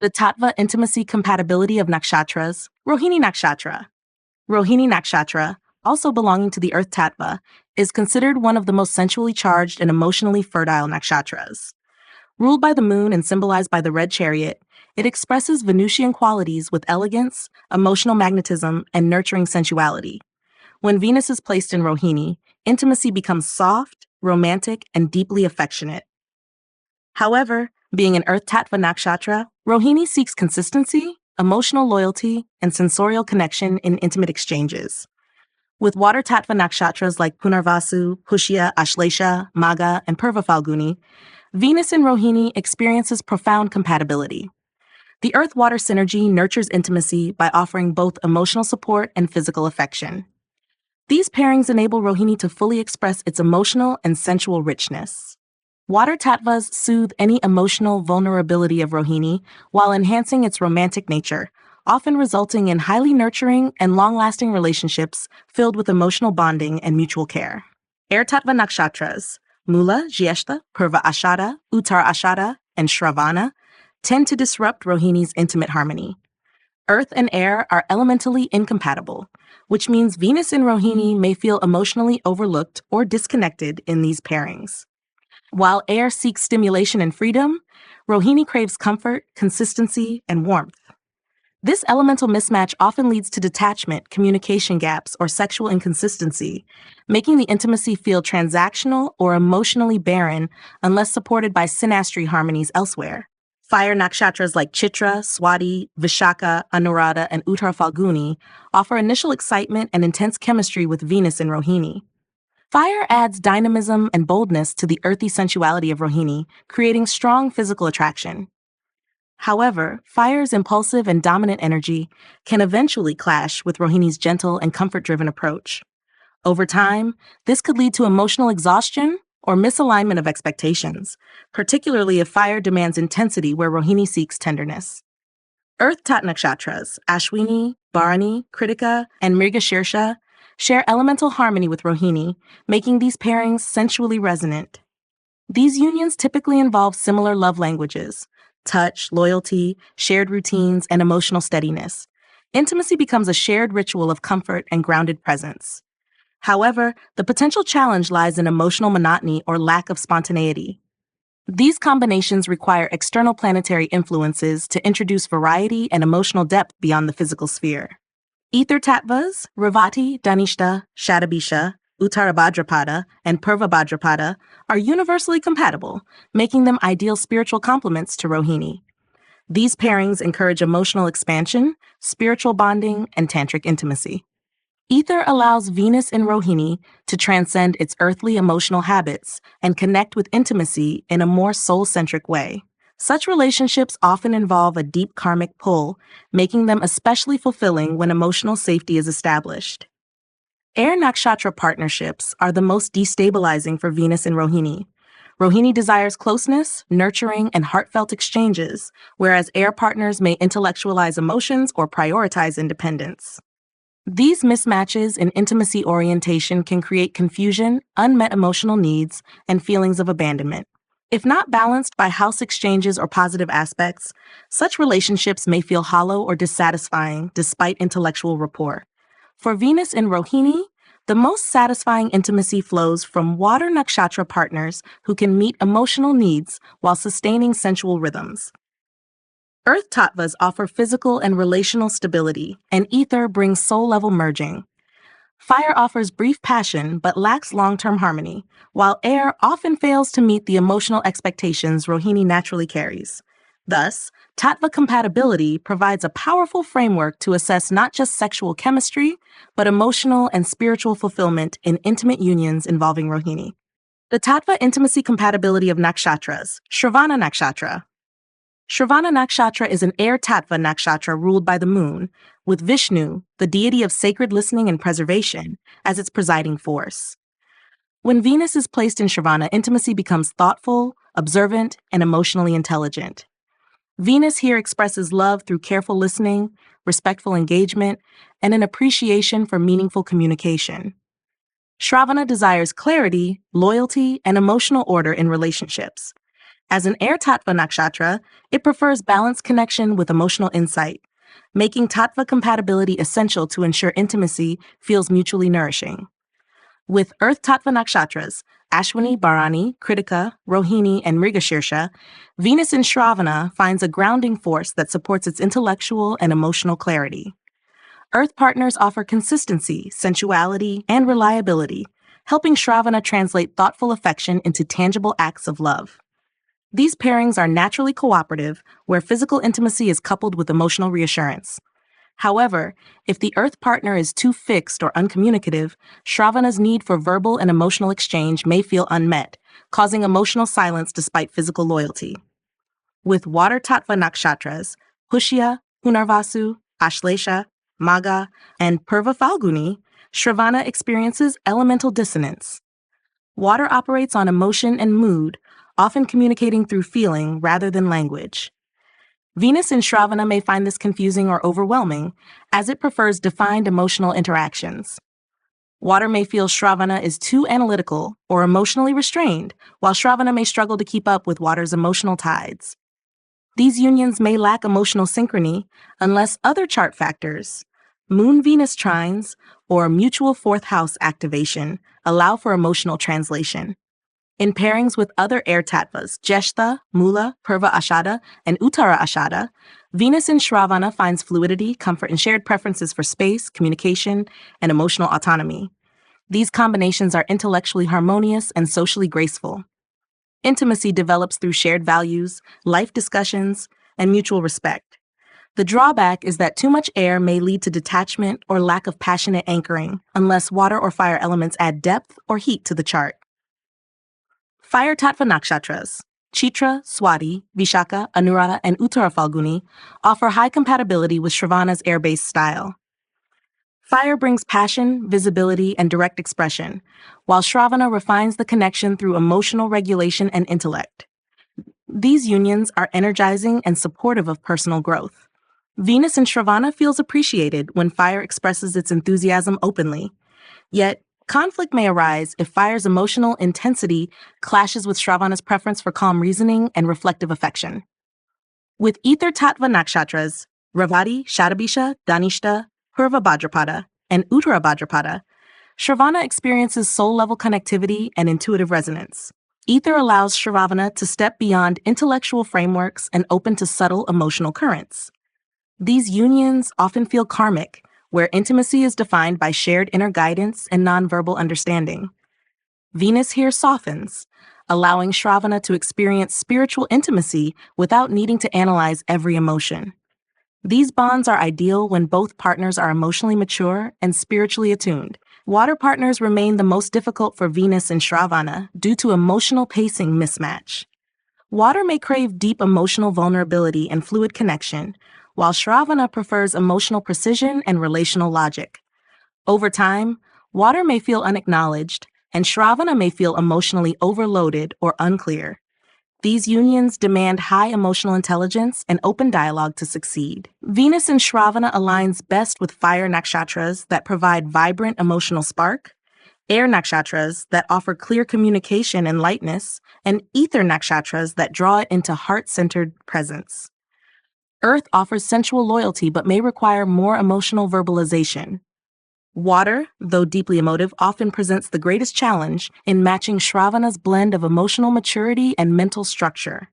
The Tatva Intimacy Compatibility of Nakshatras, Rohini Nakshatra. Rohini Nakshatra, also belonging to the Earth Tattva, is considered one of the most sensually charged and emotionally fertile nakshatras. Ruled by the moon and symbolized by the red chariot, it expresses Venusian qualities with elegance, emotional magnetism, and nurturing sensuality. When Venus is placed in Rohini, intimacy becomes soft, romantic, and deeply affectionate. However, being an Earth Tattva nakshatra, Rohini seeks consistency, emotional loyalty, and sensorial connection in intimate exchanges. With water Tattva nakshatras like Punarvasu, Pushya, Ashlesha, Magha, and Purva Falguni, Venus in Rohini experiences profound compatibility. The Earth-Water synergy nurtures intimacy by offering both emotional support and physical affection. These pairings enable Rohini to fully express its emotional and sensual richness. Water tattvas soothe any emotional vulnerability of Rohini while enhancing its romantic nature, often resulting in highly nurturing and long-lasting relationships filled with emotional bonding and mutual care. Air tattva nakshatras, Mula, Jyeshta, Purva Ashada, Uttar Ashada, and Shravana, tend to disrupt Rohini's intimate harmony. Earth and air are elementally incompatible, which means Venus in Rohini may feel emotionally overlooked or disconnected in these pairings. While air seeks stimulation and freedom, Rohini craves comfort, consistency, and warmth. This elemental mismatch often leads to detachment, communication gaps, or sexual inconsistency, making the intimacy feel transactional or emotionally barren unless supported by synastry harmonies elsewhere. Fire nakshatras like Chitra, Swati, Vishaka, Anuradha, and Uttar Falguni offer initial excitement and intense chemistry with Venus in Rohini. Fire adds dynamism and boldness to the earthy sensuality of Rohini, creating strong physical attraction. However, fire's impulsive and dominant energy can eventually clash with Rohini's gentle and comfort-driven approach. Over time, this could lead to emotional exhaustion or misalignment of expectations, particularly if fire demands intensity where Rohini seeks tenderness. Earth Tat nakshatras, Ashwini, Bharani, Kritika, and Mrigashirsha share elemental harmony with Rohini, making these pairings sensually resonant. These unions typically involve similar love languages: touch, loyalty, shared routines, and emotional steadiness. Intimacy becomes a shared ritual of comfort and grounded presence. However, the potential challenge lies in emotional monotony or lack of spontaneity. These combinations require external planetary influences to introduce variety and emotional depth beyond the physical sphere. Ether tattvas, Revati, Dhanishta, Shatabisha, Uttarabhadrapada, and Purvabhadrapada are universally compatible, making them ideal spiritual complements to Rohini. These pairings encourage emotional expansion, spiritual bonding, and tantric intimacy. Ether allows Venus in Rohini to transcend its earthly emotional habits and connect with intimacy in a more soul-centric way. Such relationships often involve a deep karmic pull, making them especially fulfilling when emotional safety is established. Air nakshatra partnerships are the most destabilizing for Venus in Rohini. Rohini desires closeness, nurturing, and heartfelt exchanges, whereas air partners may intellectualize emotions or prioritize independence. These mismatches in intimacy orientation can create confusion, unmet emotional needs, and feelings of abandonment. If not balanced by house exchanges or positive aspects, such relationships may feel hollow or dissatisfying despite intellectual rapport. For Venus in Rohini, the most satisfying intimacy flows from water nakshatra partners who can meet emotional needs while sustaining sensual rhythms. Earth tattvas offer physical and relational stability, and ether brings soul-level merging. Fire offers brief passion but lacks long-term harmony, while air often fails to meet the emotional expectations Rohini naturally carries. Thus, tattva compatibility provides a powerful framework to assess not just sexual chemistry, but emotional and spiritual fulfillment in intimate unions involving Rohini. The Tatva Intimacy Compatibility of Nakshatras, Shravana Nakshatra. Shravana Nakshatra is an air tattva nakshatra ruled by the moon, with Vishnu, the deity of sacred listening and preservation, as its presiding force. When Venus is placed in Shravana, intimacy becomes thoughtful, observant, and emotionally intelligent. Venus here expresses love through careful listening, respectful engagement, and an appreciation for meaningful communication. Shravana desires clarity, loyalty, and emotional order in relationships. As an air Tatva Nakshatra, it prefers balanced connection with emotional insight, making Tatva compatibility essential to ensure intimacy feels mutually nourishing. With Earth Tatva Nakshatras, Ashwini, Bharani, Kritika, Rohini, and Mrigashirsha, Venus in Shravana finds a grounding force that supports its intellectual and emotional clarity. Earth partners offer consistency, sensuality, and reliability, helping Shravana translate thoughtful affection into tangible acts of love. These pairings are naturally cooperative, where physical intimacy is coupled with emotional reassurance. However, if the Earth partner is too fixed or uncommunicative, Shravana's need for verbal and emotional exchange may feel unmet, causing emotional silence despite physical loyalty. With Water Tattva Nakshatras, Pushya, Punarvasu, Ashlesha, Magha, and Purva Falguni, Shravana experiences elemental dissonance. Water operates on emotion and mood, often communicating through feeling rather than language. Venus in Shravana may find this confusing or overwhelming, as it prefers defined emotional interactions. Water may feel Shravana is too analytical or emotionally restrained, while Shravana may struggle to keep up with water's emotional tides. These unions may lack emotional synchrony unless other chart factors, Moon-Venus trines, or mutual fourth house activation allow for emotional translation. In pairings with other air tattvas, Jeshta, Mula, Purva Ashada, and Uttara Ashada, Venus in Shravana finds fluidity, comfort, and shared preferences for space, communication, and emotional autonomy. These combinations are intellectually harmonious and socially graceful. Intimacy develops through shared values, life discussions, and mutual respect. The drawback is that too much air may lead to detachment or lack of passionate anchoring, unless water or fire elements add depth or heat to the chart. Fire Tattva Nakshatras, Chitra, Swati, Vishaka, Anuradha, and Uttara Falguni offer high compatibility with Shravana's air-based style. Fire brings passion, visibility, and direct expression, while Shravana refines the connection through emotional regulation and intellect. These unions are energizing and supportive of personal growth. Venus in Shravana feels appreciated when fire expresses its enthusiasm openly. Yet, conflict may arise if fire's emotional intensity clashes with Shravana's preference for calm reasoning and reflective affection. With Ether Tattva Nakshatras, Ravati, Shatabisha, Danishta, Purva Bhadrapada, and Uttara Bhadrapada, Shravana experiences soul-level connectivity and intuitive resonance. Ether allows Shravana to step beyond intellectual frameworks and open to subtle emotional currents. These unions often feel karmic, where intimacy is defined by shared inner guidance and nonverbal understanding. Venus here softens, allowing Shravana to experience spiritual intimacy without needing to analyze every emotion. These bonds are ideal when both partners are emotionally mature and spiritually attuned. Water partners remain the most difficult for Venus in Shravana due to emotional pacing mismatch. Water may crave deep emotional vulnerability and fluid connection, while Shravana prefers emotional precision and relational logic. Over time, water may feel unacknowledged, and Shravana may feel emotionally overloaded or unclear. These unions demand high emotional intelligence and open dialogue to succeed. Venus in Shravana aligns best with fire nakshatras that provide vibrant emotional spark, air nakshatras that offer clear communication and lightness, and ether nakshatras that draw it into heart-centered presence. Earth offers sensual loyalty but may require more emotional verbalization. Water, though deeply emotive, often presents the greatest challenge in matching Shravana's blend of emotional maturity and mental structure.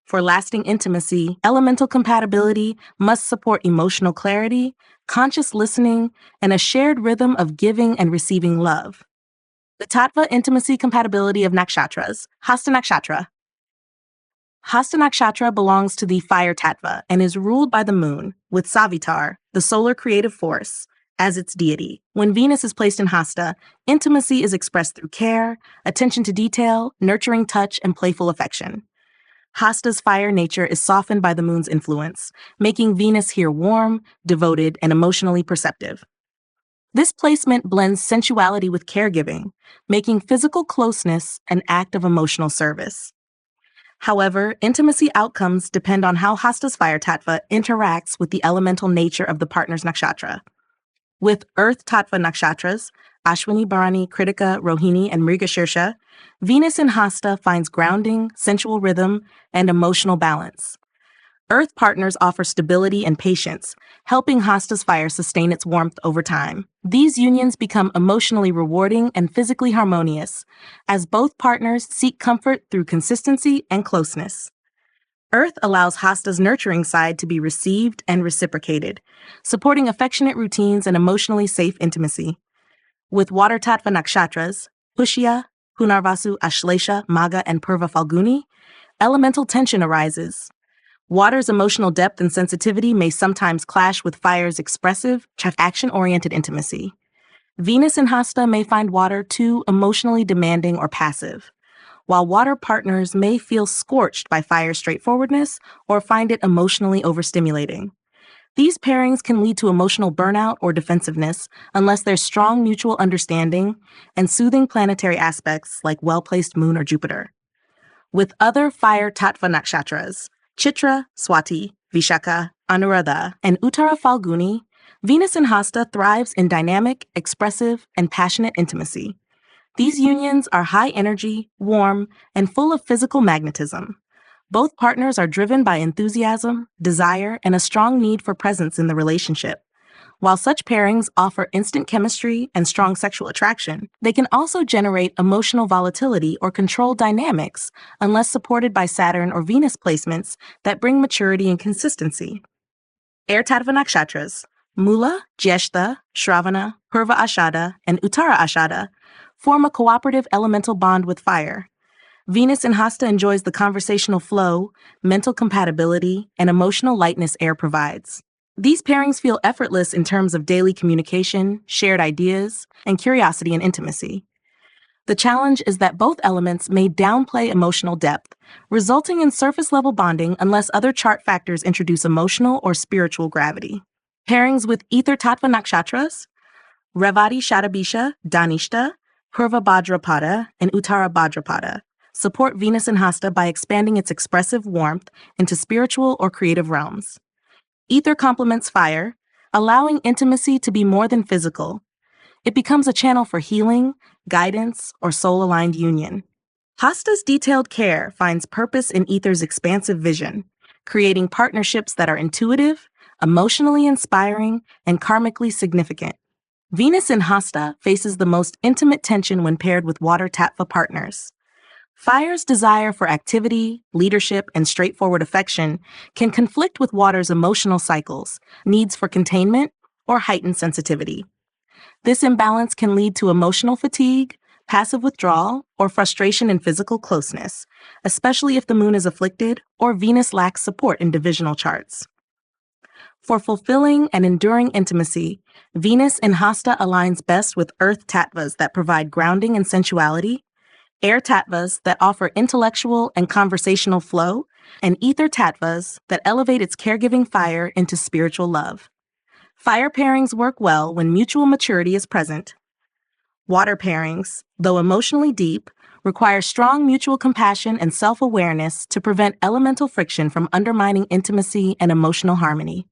For lasting intimacy, elemental compatibility must support emotional clarity, conscious listening, and a shared rhythm of giving and receiving love. The Tatva Intimacy Compatibility of Nakshatras, Hasta Nakshatra. Hasta Nakshatra belongs to the fire tattva and is ruled by the moon, with Savitar, the solar creative force, as its deity. When Venus is placed in Hasta, intimacy is expressed through care, attention to detail, nurturing touch, and playful affection. Hasta's fire nature is softened by the moon's influence, making Venus here warm, devoted, and emotionally perceptive. This placement blends sensuality with caregiving, making physical closeness an act of emotional service. However, intimacy outcomes depend on how Hasta's fire tattva interacts with the elemental nature of the partner's nakshatra. With Earth Tattva Nakshatras, Ashwini, Bharani, Kritika, Rohini, and Mrigashirsha, Venus in Hasta finds grounding, sensual rhythm, and emotional balance. Earth partners offer stability and patience, helping Hasta's fire sustain its warmth over time. These unions become emotionally rewarding and physically harmonious, as both partners seek comfort through consistency and closeness. Earth allows Hasta's nurturing side to be received and reciprocated, supporting affectionate routines and emotionally safe intimacy. With water Tatva Nakshatras, Pushya, Punarvasu, Ashlesha, Magha, and Purva Falguni, elemental tension arises. Water's emotional depth and sensitivity may sometimes clash with fire's expressive, action-oriented intimacy. Venus in Hasta may find water too emotionally demanding or passive, while water partners may feel scorched by fire's straightforwardness or find it emotionally overstimulating. These pairings can lead to emotional burnout or defensiveness unless there's strong mutual understanding and soothing planetary aspects like well-placed Moon or Jupiter. With other fire Tatva Nakshatras, Chitra, Swati, Vishaka, Anuradha, and Uttara Falguni, Venus in Hasta thrives in dynamic, expressive, and passionate intimacy. These unions are high energy, warm, and full of physical magnetism. Both partners are driven by enthusiasm, desire, and a strong need for presence in the relationship. While such pairings offer instant chemistry and strong sexual attraction, they can also generate emotional volatility or control dynamics unless supported by Saturn or Venus placements that bring maturity and consistency. Air Tattva Nakshatras, Mula, Jyeshta, Shravana, Purva Ashada, and Uttara Ashada form a cooperative elemental bond with fire. Venus in Hasta enjoys the conversational flow, mental compatibility, and emotional lightness air provides. These pairings feel effortless in terms of daily communication, shared ideas, and curiosity and intimacy. The challenge is that both elements may downplay emotional depth, resulting in surface-level bonding unless other chart factors introduce emotional or spiritual gravity. Pairings with Ether Tattva Nakshatras, Revati Shadabisha, Danishta, Purva Bhadrapada, and Uttara Bhadrapada support Venus in Hasta by expanding its expressive warmth into spiritual or creative realms. Ether complements fire, allowing intimacy to be more than physical. It becomes a channel for healing, guidance, or soul-aligned union. Hasta's detailed care finds purpose in Ether's expansive vision, creating partnerships that are intuitive, emotionally inspiring, and karmically significant. Venus in Hasta faces the most intimate tension when paired with water Tattva partners. Fire's desire for activity, leadership, and straightforward affection can conflict with water's emotional cycles, needs for containment, or heightened sensitivity. This imbalance can lead to emotional fatigue, passive withdrawal, or frustration in physical closeness, especially if the moon is afflicted or Venus lacks support in divisional charts. For fulfilling and enduring intimacy, Venus in Hasta aligns best with earth tattvas that provide grounding and sensuality, air tattvas that offer intellectual and conversational flow, and ether tattvas that elevate its caregiving fire into spiritual love. Fire pairings work well when mutual maturity is present. Water pairings, though emotionally deep, require strong mutual compassion and self-awareness to prevent elemental friction from undermining intimacy and emotional harmony.